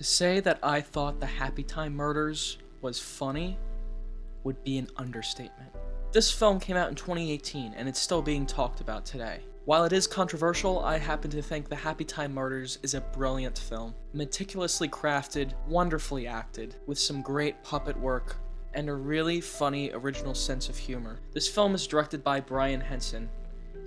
To say that I thought the Happytime murders was funny would be an understatement. This film came out in 2018 and it's still being talked about today. While it is controversial, I happen to think The Happytime Murders is a brilliant film. Meticulously crafted, wonderfully acted, with some great puppet work, and a really funny original sense of humor. This film is directed by Brian Henson.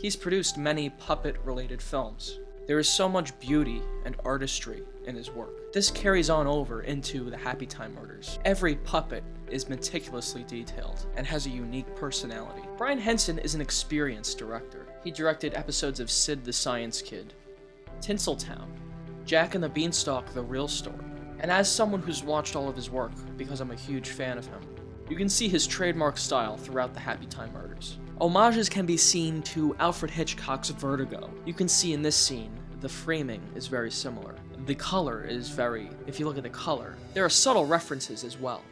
He's produced many puppet-related films. There is so much beauty and artistry in his work. This carries on over into the Happytime Murders. Every puppet is meticulously detailed and has a unique personality. Brian Henson is an experienced director. He directed episodes of Sid the Science Kid, Tinseltown, Jack and the Beanstalk: The Real Story. And as someone who's watched all of his work, because I'm a huge fan of him, you can see his trademark style throughout the Happytime Murders. Homages can be seen to Alfred Hitchcock's Vertigo. You can see in this scene, the framing is very similar. The color is if you look at the color, there are subtle references as well.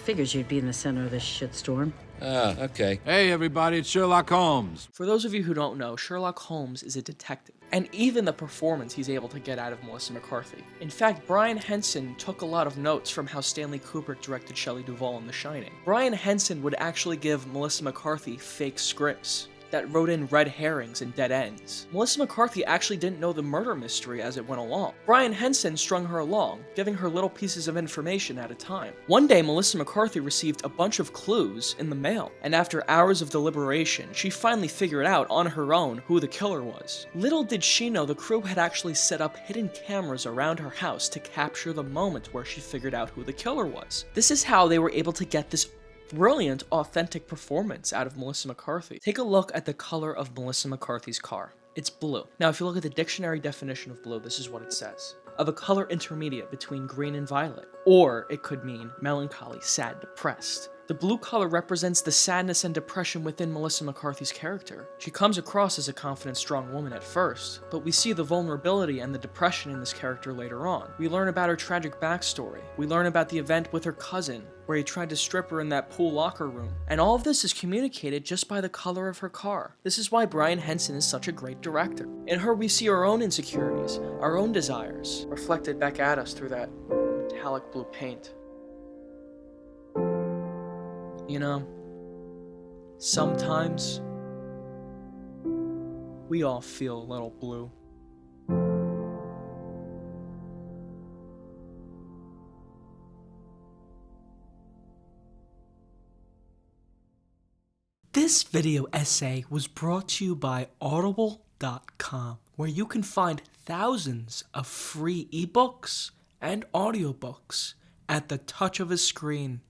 Figures you'd be in the center of this shitstorm. Ah, okay. Hey, everybody, it's Sherlock Holmes. For those of you who don't know, Sherlock Holmes is a detective, and even the performance he's able to get out of Melissa McCarthy. In fact, Brian Henson took a lot of notes from how Stanley Kubrick directed Shelley Duvall in The Shining. Brian Henson would actually give Melissa McCarthy fake scripts that wrote in red herrings and dead ends. Melissa McCarthy actually didn't know the murder mystery as it went along. Brian Henson strung her along, giving her little pieces of information at a time. One day, Melissa McCarthy received a bunch of clues in the mail, and after hours of deliberation, she finally figured out on her own who the killer was. Little did she know the crew had actually set up hidden cameras around her house to capture the moment where she figured out who the killer was. This is how they were able to get this brilliant, authentic performance out of Melissa McCarthy. Take a look at the color of Melissa McCarthy's car. It's blue. Now, if you look at the dictionary definition of blue, this is what it says. Of a color intermediate between green and violet. Or it could mean melancholy, sad, depressed. The blue color represents the sadness and depression within Melissa McCarthy's character. She comes across as a confident, strong woman at first, but we see the vulnerability and the depression in this character later on. We learn about her tragic backstory. We learn about the event with her cousin, where he tried to strip her in that pool locker room. And all of this is communicated just by the color of her car. This is why Brian Henson is such a great director. In her, we see our own insecurities, our own desires, reflected back at us through that metallic blue paint. You know, sometimes we all feel a little blue. This video essay was brought to you by Audible.com, where you can find thousands of free ebooks and audiobooks at the touch of a screen.